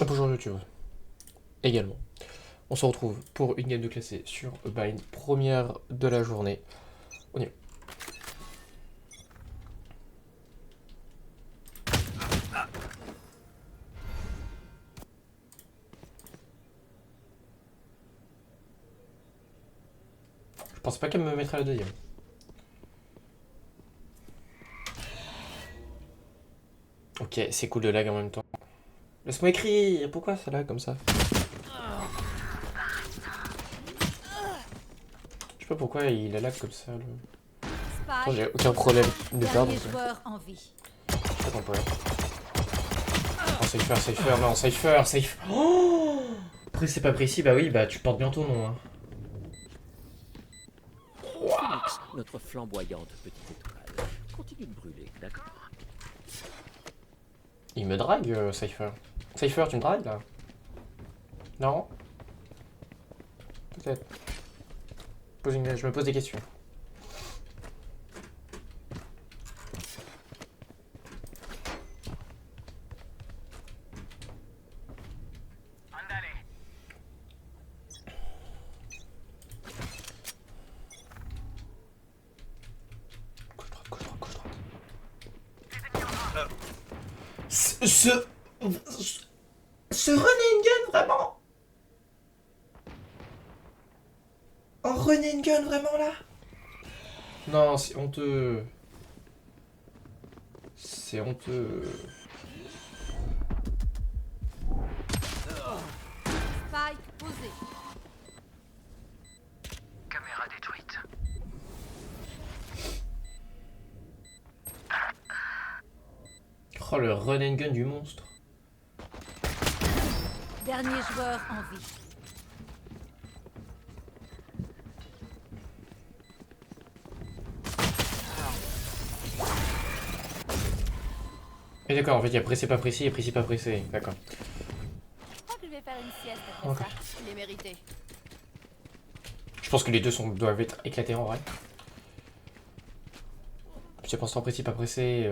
Bonjour YouTube également. On se retrouve pour une game de classé sur Bind, première de la journée. On y va. Je pensais pas qu'elle me mettrait la deuxième. Ok, c'est cool de lag en même temps. Laisse-moi écrire, pourquoi ça lag comme ça? Je sais pas pourquoi il a lag comme ça. Attends, j'ai aucun problème de perdre. C'est pas ton problème. Oh, Cypher, non, Cypher. Oh, après, c'est pas précis, bah oui, bah tu portes bien ton nom. Hein. Phoenix, notre flamboyante petite étoile, continue de brûler, d'accord? Il me drague, Cypher. Cypher, tu me dragues là? Non? Peut-être. Je me pose des questions. Ce Renengen, vraiment? Oh, Renengen, vraiment là? Non, c'est honteux. C'est honteux. Spike posé. Caméra détruite. Oh, le Renengen du monstre. Dernier joueur en vie. Et d'accord, en fait, il y a pressé pas pressé et pressé pas pressé. D'accord. Je crois que je vais faire une sieste après Ok. ça. Je l'ai mérité. Je pense que les deux doivent être éclatés en vrai. Je pense en pressé pas pressé.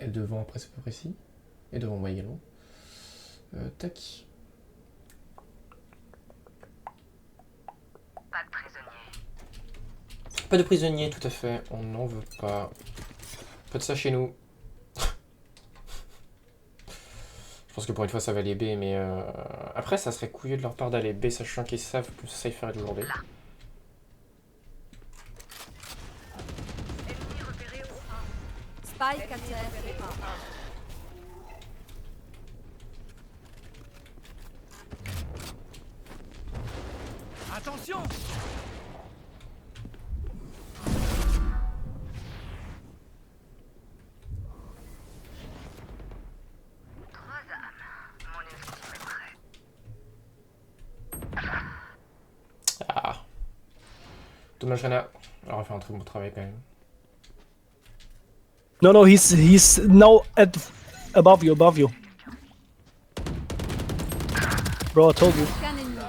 Et devant pressé pas précis. Et devant moi également. Tac. Pas de prisonnier. Pas de prisonnier, tout à fait. On n'en veut pas. Pas de ça chez nous. Je pense que pour une fois ça va aller B, mais après ça serait couilleux de leur part d'aller B, sachant qu'ils savent que Cypher est toujours B. Ennemi repéré au 1. Spike à terre et A. Attention! Trois âmes. Mon ultime est prêt. Ah. Dommage Rana. Alors on va faire un très bon travail quand même. No, no, he's now at above you. Bro, I told you. Aucun ennemi.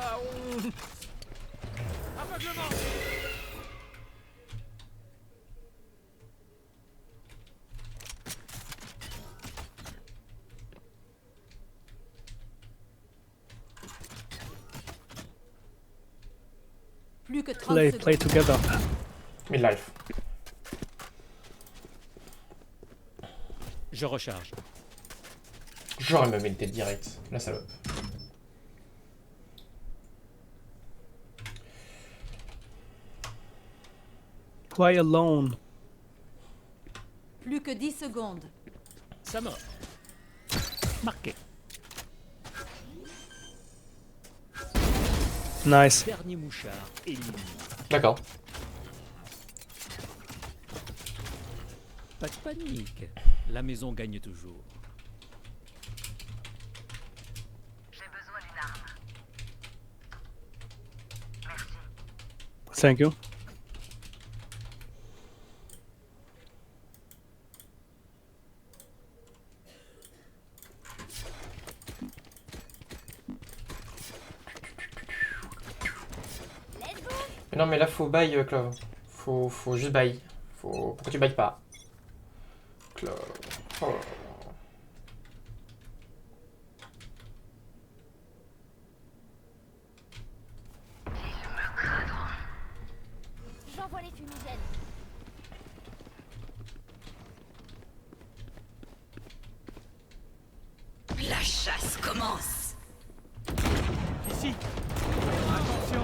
Plus que 30 Play secondes. together. Midlife. Je recharge. J'aurais même été direct. La salope. Play alone. Plus que 10 secondes. Ça mort. Marqué. Nice. Dernier mouchard éliminé. D'accord. Pas de panique. La maison gagne toujours. J'ai besoin d'une arme. Merci. Thank you. Mais non mais là faut buy Clove. Faut juste buy. Pourquoi tu buy pas? truc là. Oh là là. J'envoie les fumigènes. La chasse commence. Ici. Attention.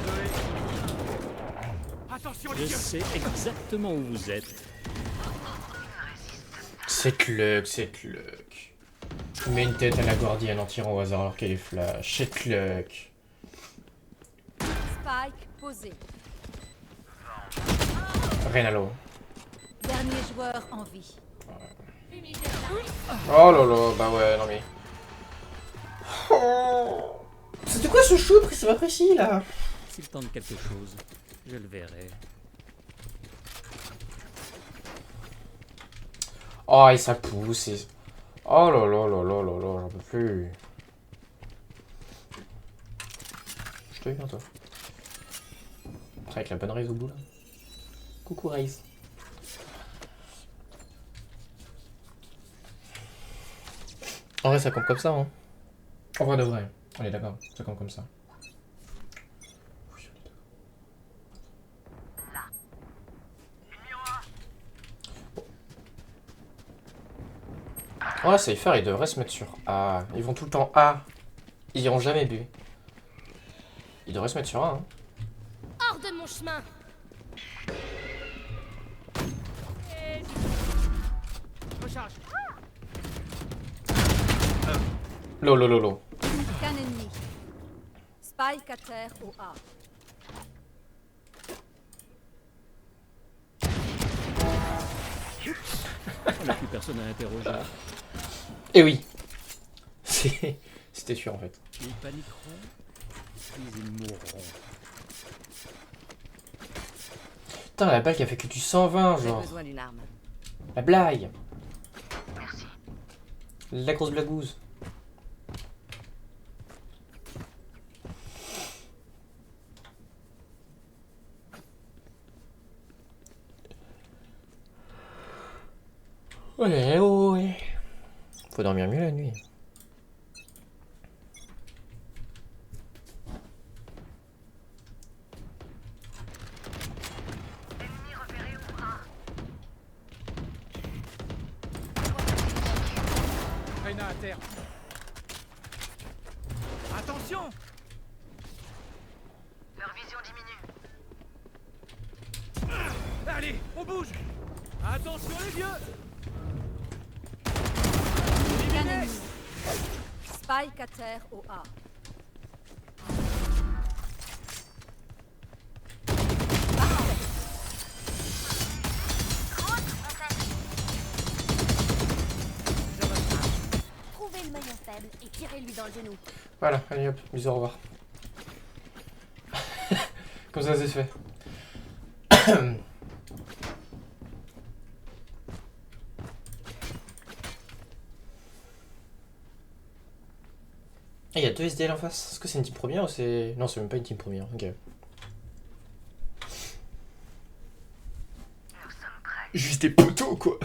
Désolé. Attention les Je yeux. sais exactement où vous êtes. C'est Luck, c'est Luck. Il met une tête à la gardienne en tirant au hasard alors qu'elle est flash. C'est Luck. Spike posé. Reynalo. Dernier joueur en vie. Oh là là, bah ouais, non mais. Oh. C'était quoi ce shoot? C'est pas précis là. S'il tente quelque chose, je le verrai. Oh, et ça pousse. Et... oh là là là là là là, j'en peux plus. Je te viens toi. Avec la bonne raise au bout là. Coucou raise. En vrai, ça compte comme ça, hein. En vrai de vrai, on est d'accord, ça compte comme ça. Oh là, Cypher, il devrait se mettre sur A. Ils vont tout le temps A. Ils iront jamais B. Ils devraient se mettre sur A, hein. Hors de mon chemin. Recharge. Lolo lolo. Qu'un ennemi. Spike à terre au A. On n'a plus personne à interroger. Eh oui. C'était sûr en fait. Ils paniqueront, puis ils mourront. Putain, la balle qui a fait que du 120, J'ai genre. besoin d'une arme. La blague. La grosse blagouze. Ouais, ouais. Faut dormir mieux la nuit. Ennemi repéré au A. Reyna à terre. Attention. Leur vision diminue. Allez, on bouge. Attention les vieux. Qu'un ennemi. Spike à terre au A. Trouvez le maillon faible et tirez-lui dans le genou. Voilà, allez hop, bisous, au revoir. Comme ça c'est fait. Il y a deux SDL en face. Est-ce que c'est une team première ou c'est... non, c'est même pas une team première. Ok. Nous sommes prêts. Juste des poteaux quoi.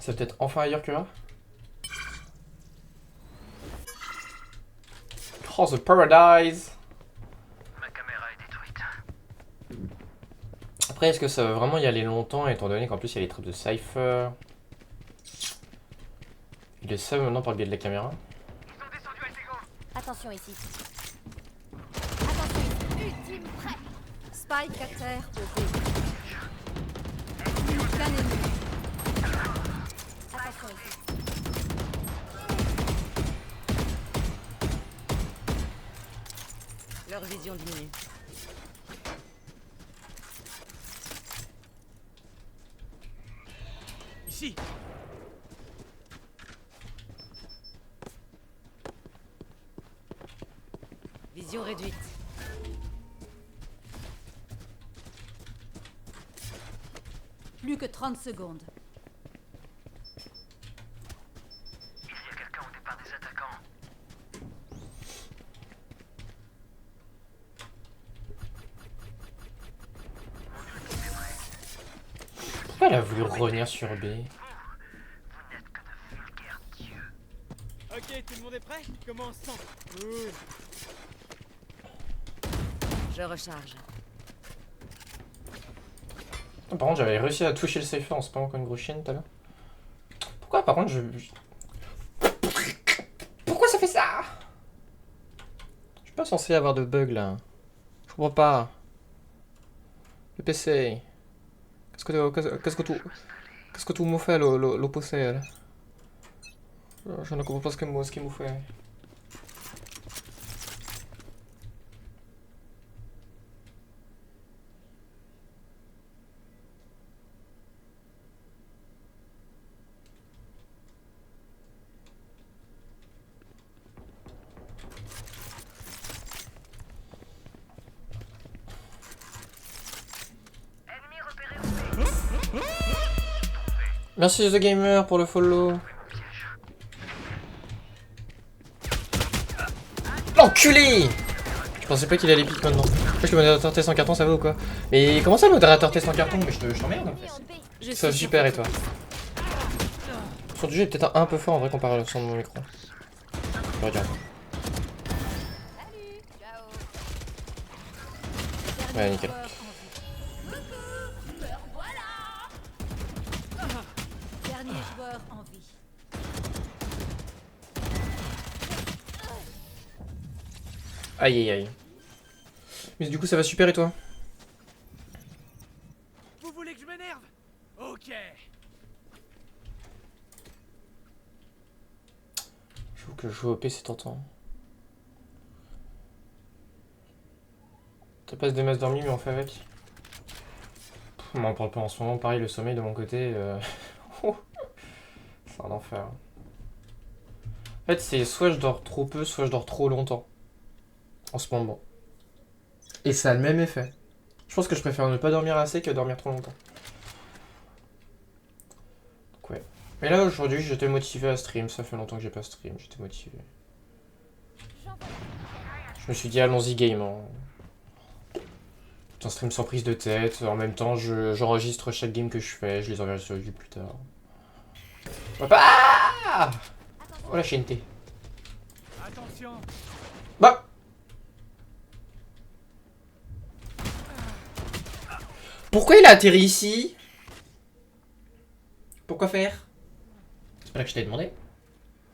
C'est peut-être enfin ailleurs que là. Oh, the paradise. Ma caméra est détruite. Après, est-ce que ça va vraiment y aller longtemps, étant donné qu'en plus il y a les trappes de Cypher. Il est seul maintenant par le biais de la caméra. Ils sont descendus à Tego. Attention ici. Attention ici. Ultime prêt. Spike à terre au B. Qu'un ennemi. Attention ici. Leur vision diminue. Ici. Vision réduite. Plus que 30 secondes. Il y a quelqu'un au départ des attaquants. Pourquoi elle a voulu revenir sur B? Vous n'êtes que de vulgaires dieux. Ok, tout le monde est prêt? Commençons. Je recharge. Par contre, j'avais réussi à toucher le safer en spammant comme une grosse chienne tout à l'heure. Pourquoi, par contre, Pourquoi ça fait ça? Je suis pas censé avoir de bug là. Je comprends pas. Le PC. Qu'est-ce que tu me fais, le PC? Je ne comprends pas ce qu'il me fait. Ennemi repéré. Merci The Gamer pour le follow. L'enculé! Je pensais pas qu'il allait pique maintenant. Je le modérateur test en carton, ça va ou quoi? Mais comment ça le modérateur test en carton? Mais je t'emmerde en fait. Ça super et toi? Le son du jeu est peut-être un peu fort en vrai comparé au son de mon micro. Regarde. Ouais, nickel. Dernier joueur en vie. Aïe aïe aïe. Mais du coup ça va super et toi? Vous voulez que je m'énerve? Ok. J'avoue que jouer au P c'est tentant. T'as pas des masses dormies mais on fait avec. On m'en parle pas en ce moment, pareil le sommeil de mon côté. C'est un enfer. En fait c'est soit je dors trop peu, soit je dors trop longtemps. En ce moment. Et ça a le même effet. Je pense que je préfère ne pas dormir assez que dormir trop longtemps. Donc ouais. Mais là aujourd'hui j'étais motivé à stream, ça fait longtemps que j'ai pas stream, j'étais motivé. Je me suis dit allons-y game. Hein. Un stream sans prise de tête, en même temps j'enregistre chaque game que je fais, je les enverrai sur YouTube plus tard. Ah oh la chienneté. Attention. Bah pourquoi il a atterri ici? Pourquoi faire? C'est pas là que je t'ai demandé.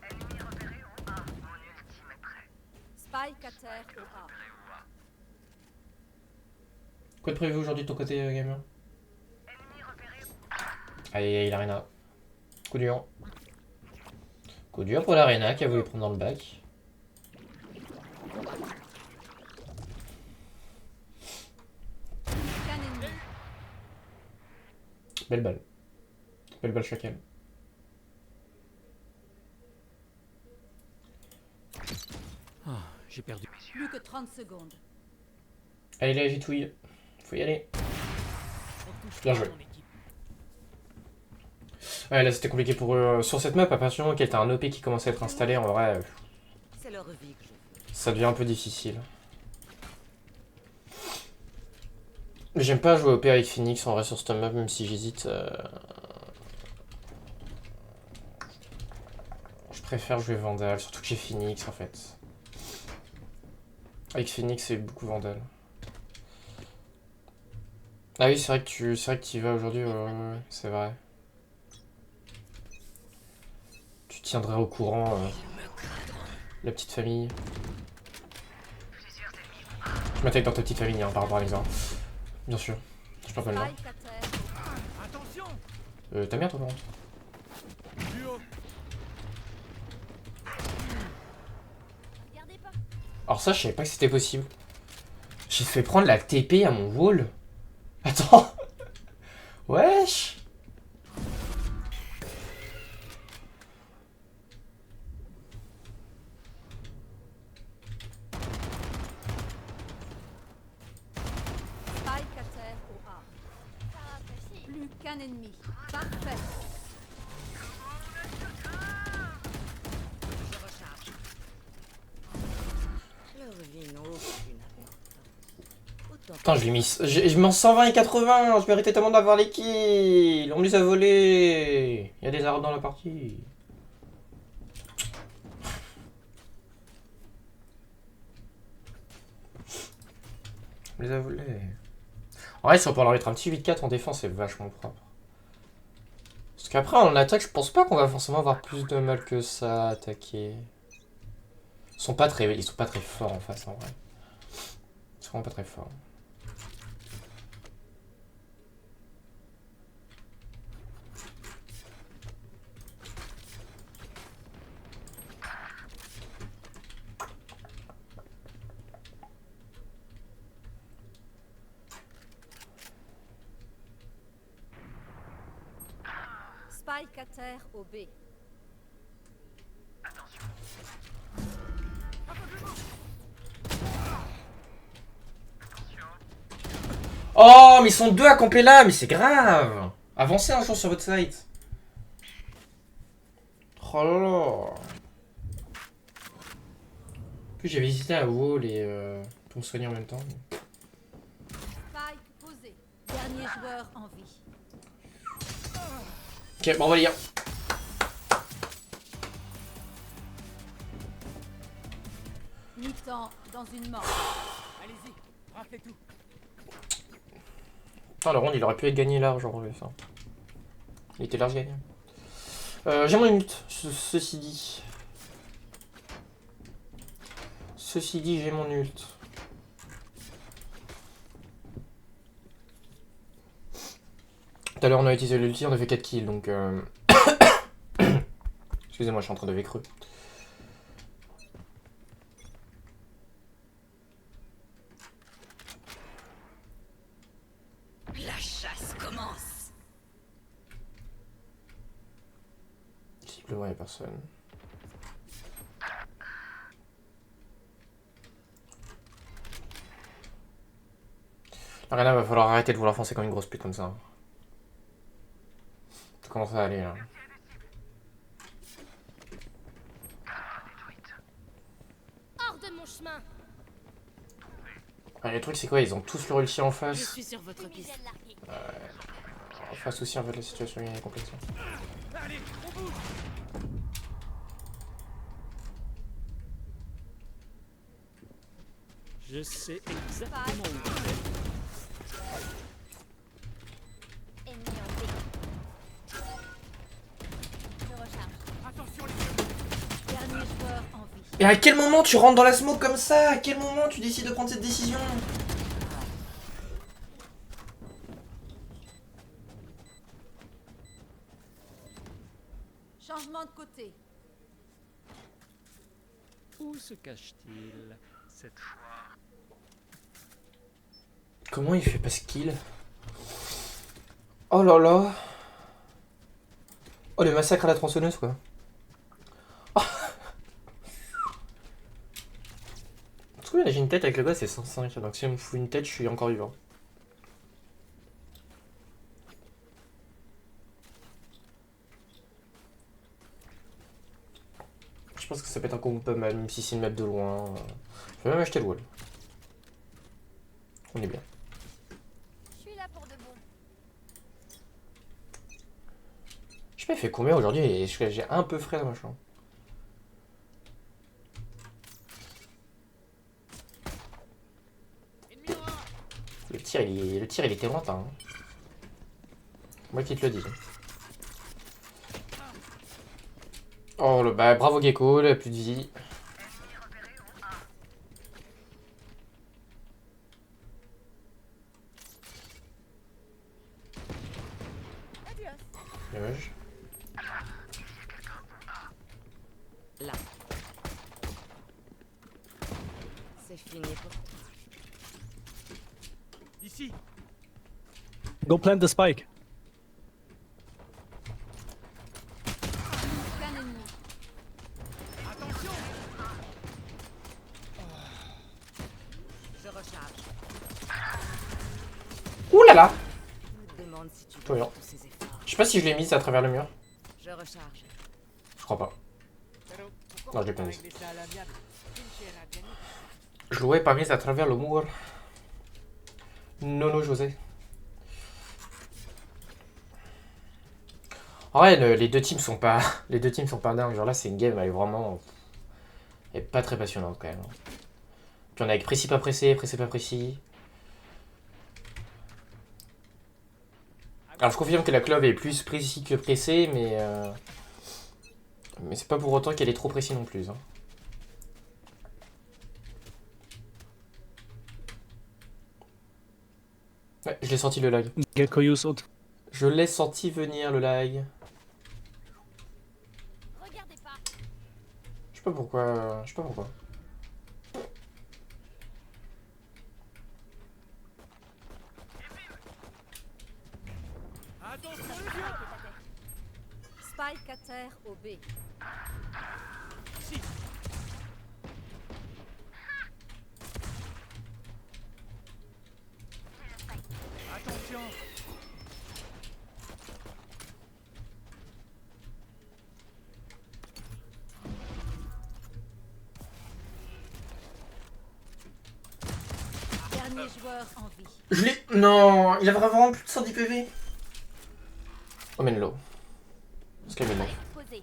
Ennemi repéré au A. Mon ultime est prêt. Spike à terre au A. Quoi de prévu aujourd'hui de ton côté, gamer? Ennemi repéré. Aïe aïe l'arena. Coup dur. Coup dur pour l'arena qui a voulu prendre dans le bac. Aucun ennemi. Belle balle. Belle balle chacal. Ah, j'ai perdu. Plus que 30 secondes. Allez la vitouille. Faut y aller. Bien joué. Ouais là c'était compliqué pour eux. Sur cette map, à partir du moment qu'il y a un OP qui commençait à être installé, en vrai, C'est leur vie que je veux. ça devient un peu difficile. Mais j'aime pas jouer OP avec Phoenix en vrai sur cette map, même si j'hésite. Je préfère jouer Vandal, surtout que j'ai Phoenix en fait. Avec Phoenix c'est beaucoup Vandal. Ah oui c'est vrai que tu y vas aujourd'hui, ouais, c'est vrai. Tu tiendrais au courant la petite famille. Je m'attaque dans ta petite famille hein, par rapport à l'exemple. Bien sûr, je peux pas le nom. Spike à terre au A. Attention. Ta mère toi par contre. Plus haut. Regardez pas. Alors ça je savais pas que c'était possible. J'ai fait prendre la TP à mon wall. Attends. Wesh. Spike à terre au A. Ça rafraîchit. Plus Aucun ennemi. Parfait. Putain, je l'ai mis. Je m'en 120 et 80. Je méritais tellement d'avoir les kills. On me les a volés. Il y a des arabes dans la partie. On les a volés. En vrai, si on peut leur mettre un petit 8-4 en défense, c'est vachement propre. Parce qu'après, en attaque, je pense pas qu'on va forcément avoir plus de mal que ça à attaquer. Ils sont pas très forts en face, en vrai. Ils sont vraiment pas très forts. Spike à terre au B. Oh, mais ils sont deux à camper là, mais c'est grave. Avancez un jour sur votre site. Oh là là. En plus, j'ai visité à wall et pour me soigner en même temps. Spike posé. Dernier joueur en vie. Ok, bon, on va lire. Mi-temps dans une mort. Allez-y, raflez tout. Putain, le round il aurait pu être gagné large en vrai, ça. Il était large gagné. J'ai mon ult, ceci dit. Ceci dit, j'ai mon ult. Tout à l'heure on a utilisé l'ulti, on a fait 4 kills donc excusez-moi, je suis en train de vécreux. La chasse commence. Visiblement, il n'y a personne. Arena, va falloir arrêter de vouloir foncer comme une grosse pute comme ça. Ça commence à aller là. Hors de mon chemin. Ah, le truc c'est quoi, ils ont tous leur ulti en face. Je suis sur votre piste. En face aussi en fait la situation est complexe. Allez, on bouge. Je sais exactement où vous êtes. Ennemi en B. Je recharge. Attention les yeux. Dernier joueur en vie. Et à quel moment tu rentres dans la smoke comme ça? À quel moment tu décides de prendre cette décision? Changement de côté. Où se cache-t-il cette fois? Comment il fait pas skill? Oh là là. Oh le massacre à la tronçonneuse quoi. Oh. En tout cas j'ai une tête avec le gars c'est 105 donc si on me fout une tête je suis encore vivant. Je pense que ça peut être un combo pas mal même si c'est une map de loin. Je vais même acheter le wall. On est bien. Je suis là pour de bon. Je sais pas il fait combien aujourd'hui et j'ai un peu frais dans ma chambre. Le tir il était lointain. Hein. Moi qui te le dis. Oh le bah bravo Gecko, il a plus de vie. Dommage. Là. C'est fini pour toi. Ici. Go plant the spike. Aucun ennemi. Attention. Je recharge. Ouh là là. Je me demande si tu Tout veux bien. tous ces pas si je l'ai mise à travers le mur. Je recharge. Je crois pas. Non, je l'ai pas mise. Je l'aurais pas mise à travers le mur. Non, José. En vrai, les deux teams sont pas... Les deux teams sont pas dingues. Genre là, c'est une game, elle est vraiment... Elle est pas très passionnante quand même. Puis on est avec précis pas pressé, pressé pas précis. Alors je confirme que la clove est plus précis que pressé, mais c'est pas pour autant qu'elle est trop précise non plus. Hein. Ouais, je l'ai senti le lag. Gecko use ult. Je l'ai senti venir le lag. Regardez pas. Je sais pas pourquoi. Je sais pas pourquoi. Attention les vieux. Spike à terre au B. Ici. Attention. Dernier joueur en vie. Je l'ai... Non, il a vraiment plus de 110 PV. Emmène-le. Parce qu'elle est là. Posé.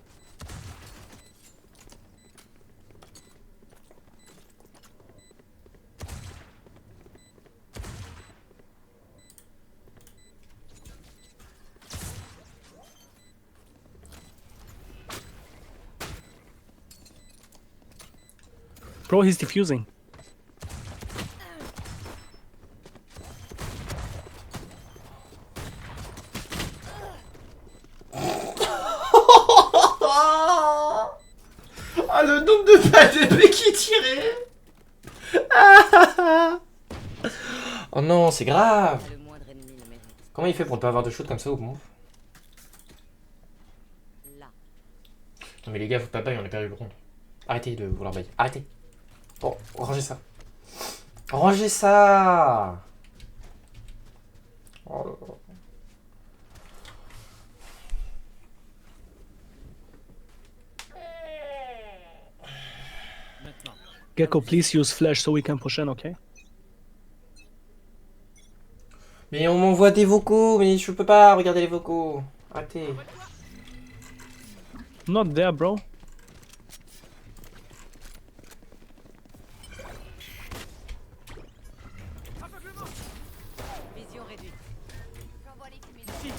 Bro, he's defusing. Ah, le nombre de balles d'épée qui tirait. Oh non, c'est grave. Pas le moindre ennemi le mérite. Comment il fait pour ne pas avoir de shoot comme ça au move? Là. Non mais les gars, faut pas bailler, on a perdu le round. Arrêtez de vouloir bailler. Arrêtez. Bon, rangez ça. Rangez ça. Oh là là. Maintenant. Gecko, please use flash so we can push in, okay? Mais on m'envoie des vocaux, mais je peux pas regarder les vocaux. Arrêtez. I'm not there, bro. Vision réduite. J'envoie les fumées.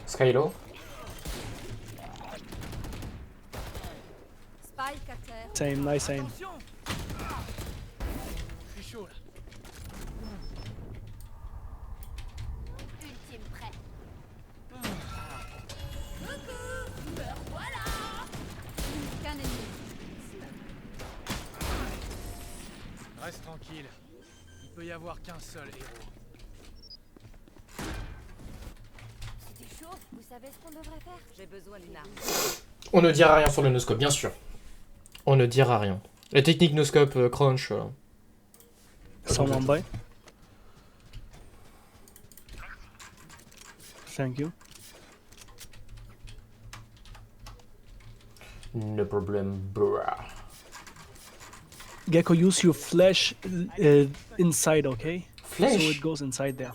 Skylo. Spike à terre. Same, nice aim. Attention. Je suis chaud là. Ultime prêt. Qu'un ennemi. Reste tranquille. Il peut y avoir qu'un seul héros. C'était chaud. Vous savez ce qu'on devrait faire? J'ai besoin d'une arme. On ne dira rien sur le noscope, bien sûr. On ne dira rien. La technique noscope crunch. Someone buy. Thank you. No problem, bruh. Gecko, use your flash inside, okay? So Flèche. it goes inside there.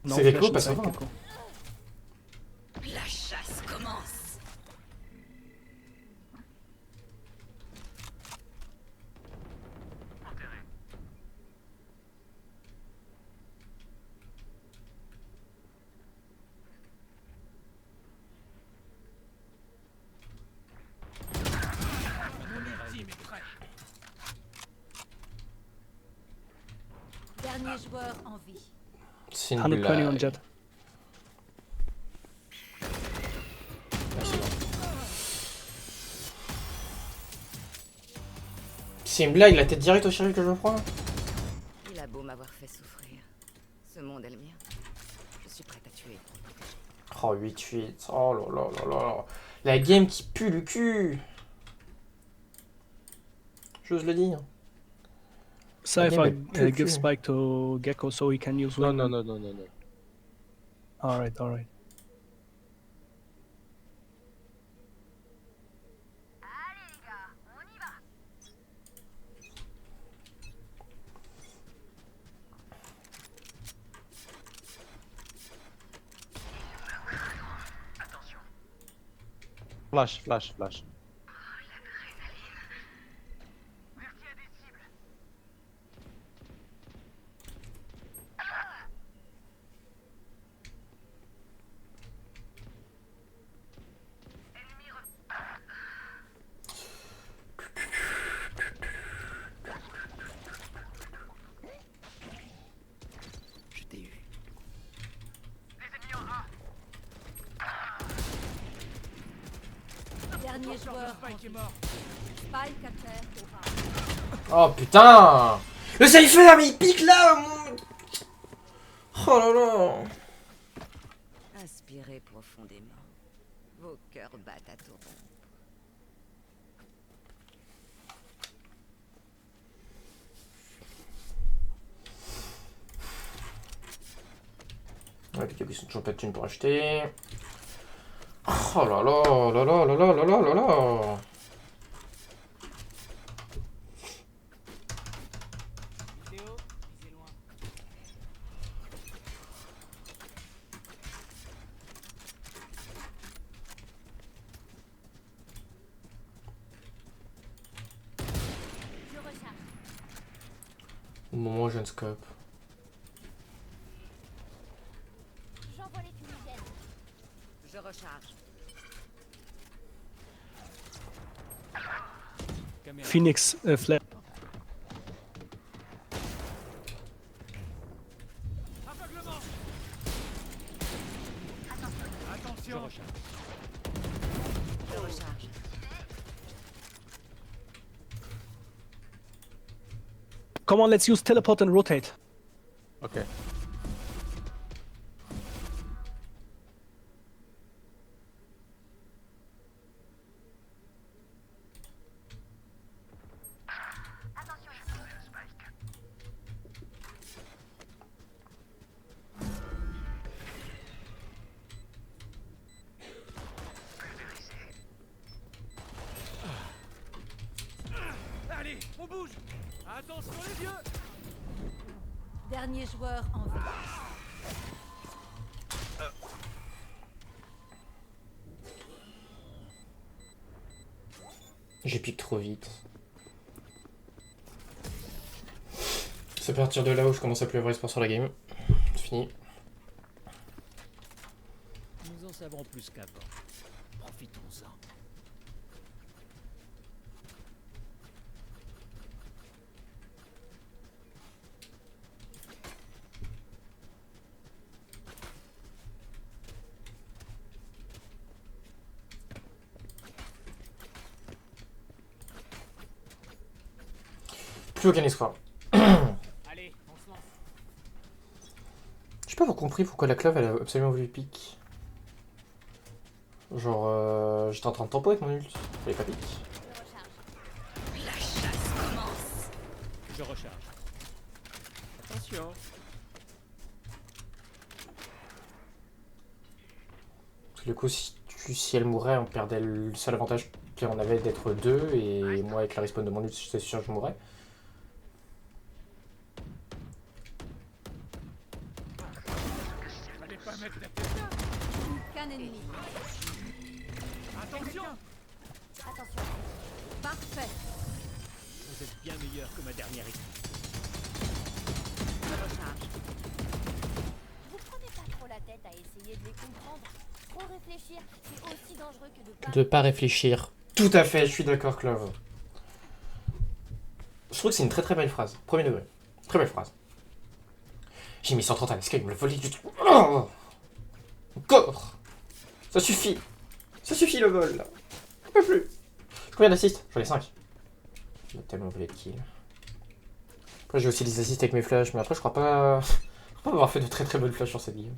No C'est flash Gecko, pas inside, ça va. Gecko. La chasse commence. Mon ultime est prêt. Dernier joueur en vie. C'est une 120 on blague. jet. C'est une blague, la tête directe au shérif que je prends. Il a beau m'avoir fait souffrir. Ce monde est le mien. Je suis prête à tuer. Oh 8-8. Oh là là là là. La game qui pue le cul. J'ose le dire. Cypher mais give spike to Gecko so he can use Non, wing. non, non, non, non, non. Alright. Allez les gars, on y va. Flash, flash, flash. Merci à des cibles. Je t'ai eu. Les ennemis en A. Dernier joueur. Spike est mort. Spike à terre au A. Oh putain! Le cypher, mais il pique là mon... Oh là là! Inspirez profondément. Vos cœurs battent à tout rompre. Ouais, les gars, ils sont toujours pas de thunes pour acheter. Oh là là là là là là là là là là! Je recharge. Au moment où j'ai un scope. J'envoie les fumigènes. Je recharge. Caméra. Phoenix flare. Aveuglement. Je Attention. recharge. Je recharge. Come on, let's use teleport and rotate. Ok. Allez, on bouge. Attention les yeux. Dernier joueur en vie. J'ai piqué trop vite. C'est à partir de là où je commence à plus avoir espoir sur la game. C'est fini. Nous en savons plus qu'avant. Profitons-en. Plus aucun espoir. Allez, on se lance. J'ai pas compris pourquoi la clave elle a absolument voulu pique. Genre j'étais en train de tempo avec mon ult. Fallait pas pique. Je recharge. La chasse commence. Je recharge. Attention. Parce que du coup si elle mourait on perdait le seul avantage qu'on avait d'être deux et moi avec la respawn de mon ult j'étais sûr que je mourrais. Fallait pas mettre la tête. Qu'un ennemi. Attention. Attention. Parfait. Vous êtes bien meilleur que ma dernière équipe. Je recharge. Vous prenez pas trop la tête à essayer de les comprendre. Trop réfléchir, c'est aussi dangereux que de pas... De pas réfléchir. Tout à fait, je suis d'accord Clove. Je trouve que c'est une très très belle phrase. Premier degré. Très belle phrase. J'ai mis 130 à l'escape, il me l'a volé du tout. Oh encore. Ça suffit. Ça suffit le vol là. Je peux plus. Combien d'assists? J'en ai 5. Il m'a tellement volé de kills. Après j'ai aussi des assists avec mes flashs, mais après je crois pas avoir fait de très très bonnes flashs sur cette game.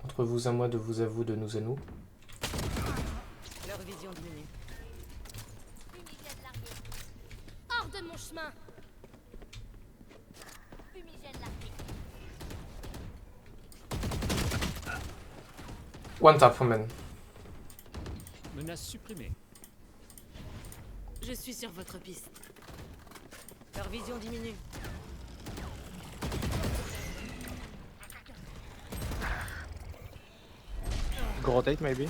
Entre vous à moi, de vous à vous, de nous à nous. Leur vision diminue. Fumigène largué. Hors de mon chemin. One tap, man. Menace supprimée. Je suis sur votre piste. Leur vision diminue. Go rotate maybe.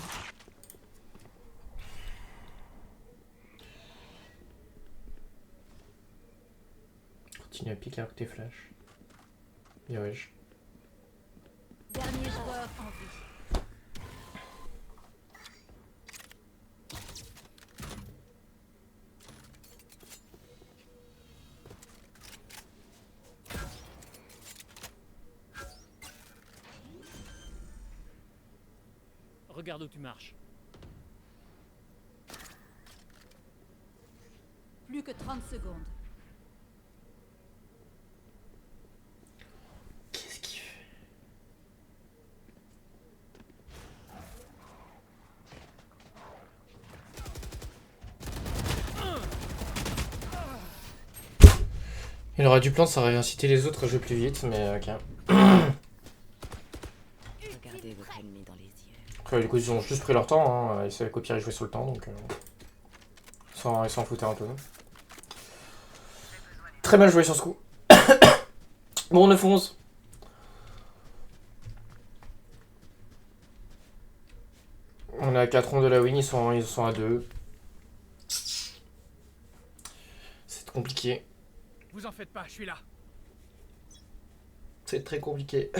Continue à piquer avec tes flashs. Bien wesh. Dernier joueur en vie. Regarde où tu marches. Plus que 30 secondes. Qu'est-ce qu'il fait? Il aurait dû plan, ça aurait incité les autres à jouer plus vite, mais ok. Regardez votre ennemi dans les yeux. Après, du coup, ils ont juste pris leur temps, hein. Ils savaient qu'au pire, ils jouaient sur le temps, donc... ils s'en foutaient un peu. Très mal joué sur ce coup. Bon, 9-11. On est à 4 rondes de la win, ils sont à 2. C'est compliqué. Vous en faites pas, je suis là. C'est très compliqué.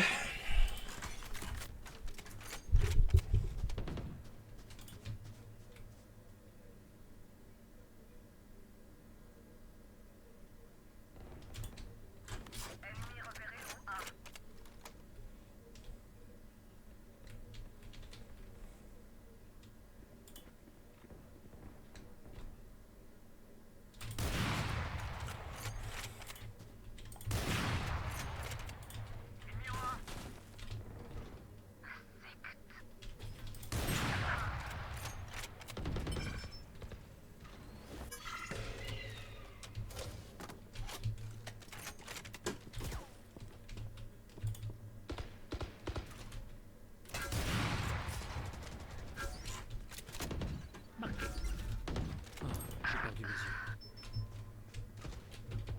J'ai perdu mes yeux.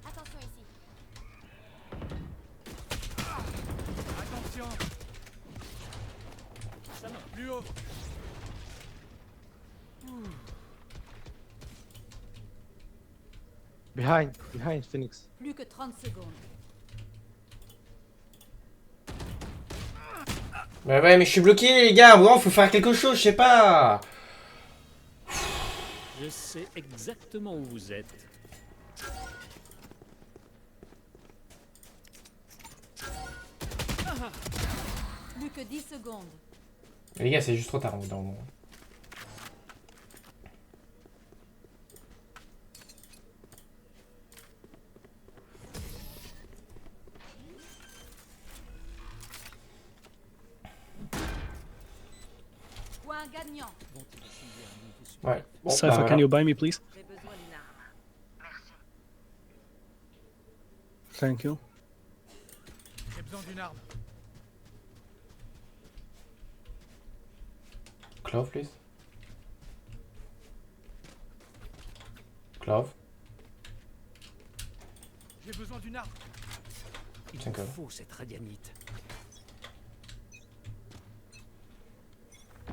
Attention ici. Attention. Ça marche. Plus haut. Behind Phoenix. Plus que 30 secondes. Bah ouais, mais je suis bloqué, les gars. Bon, faut faire quelque chose, je sais pas. Je sais exactement où vous êtes. Plus que 10 secondes. Les gars, c'est juste trop tard, dans le moment. Point gagnant. Ouais. Bon, Cypher, bah, can voilà. you buy me, please? J'ai besoin d'une arme. Thank you. J'ai besoin d'une arme. Clove, please. Clove. J'ai besoin d'une arme. Il Tiens, me quoi. faut cette radianite.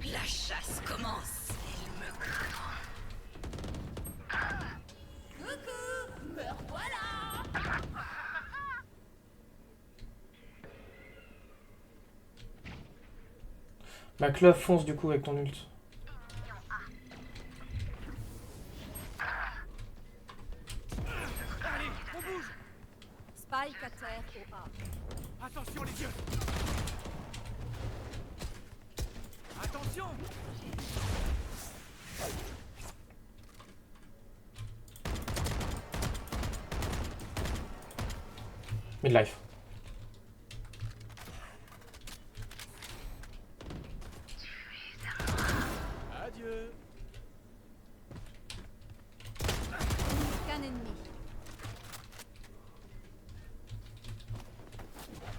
La chasse commence. Coucou, me revoilà. Bah, Clove, fonce du coup avec ton ult. Allez, on bouge. Spike à terre au A. Attention les yeux. Attention. Midlife. Adieu. Qu'un ennemi.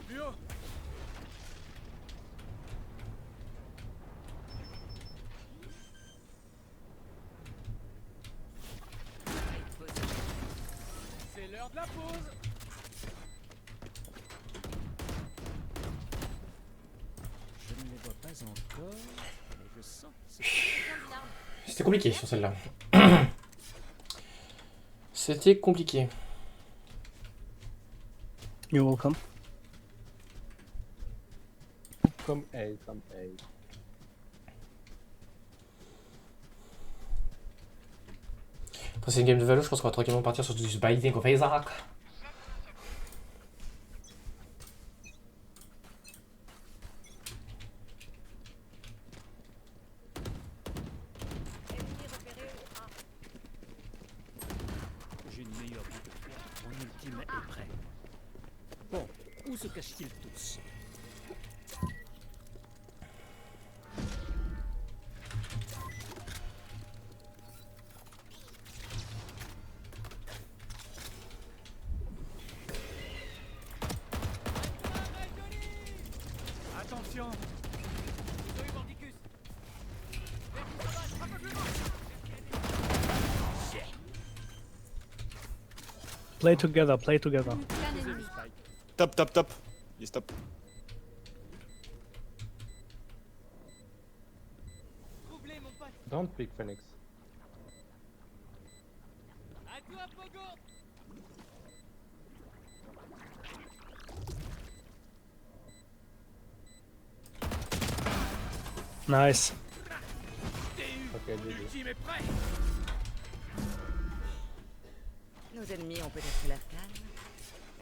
Plus haut. La pause. Je ne les vois pas encore, mais je sens que C'était compliqué sur celle-là. C'était compliqué. You're welcome. Come A, come A. Après c'est une game de Valo, je pense qu'on va tranquillement partir sur du binding of Isaac. j'ai une meilleure idée. Mon ultime est prêt. Bon, où se cachent-ils tous? Attention. Play together, play together. Aucun ennemi. Top, top, top. Il stop. Don't pick Phoenix. À toi, Pogo. Nice. Ok, GG. L'ultime est prêt. Nos ennemis ont peut-être l'air calmes.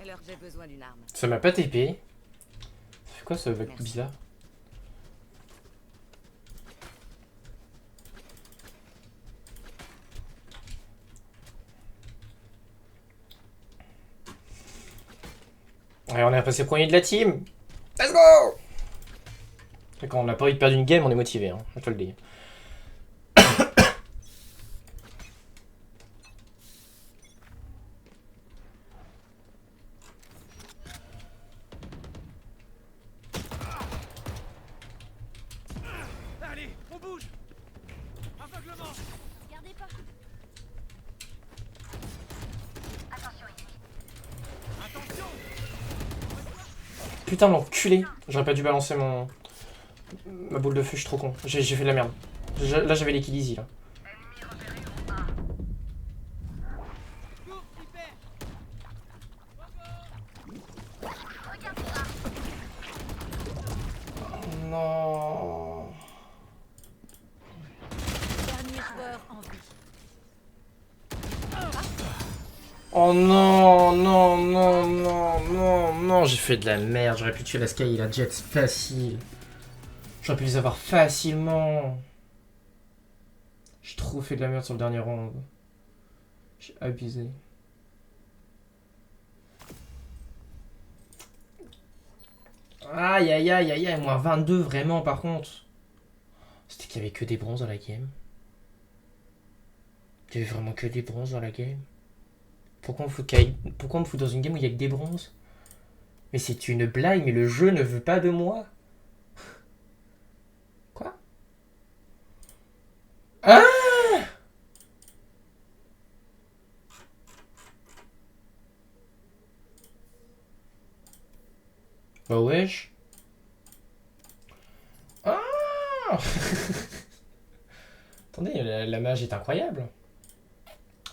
Alors j'ai besoin d'une arme. Ça m'a pas TP. Ça fait quoi ce mec Merci. bizarre? Ouais, on est passé premier de la team. Let's go! Et quand on n'a pas envie de perdre une game, on est motivé, hein, je te le dis. Allez, on bouge. Aveuglement. Gardez pas. Attention. Putain, l'enculé. J'aurais pas dû balancer ma boule de feu, je suis trop con. J'ai fait de la merde. Là, j'avais les kills easy, là. Cours, hyper. Non. Dernier joueur en vie. Oh non, non, non, non, non, non, j'ai fait de la merde. J'aurais pu tuer la Sky et la Jet facile. J'aurais pu les avoir facilement. J'ai trop fait de la merde sur le dernier round. J'ai abusé. Aïe, aïe, aïe, aïe, aïe, moins 22 vraiment par contre. C'était qu'il y avait que des bronzes dans la game. Il y avait vraiment que des bronzes dans la game. Pourquoi on me fout dans une game où il y a que des bronzes? Mais c'est une blague, mais le jeu ne veut pas de moi. Quoi? Ah! Bah wesh. Ah! Attendez, la mage est incroyable.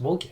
Bon ok.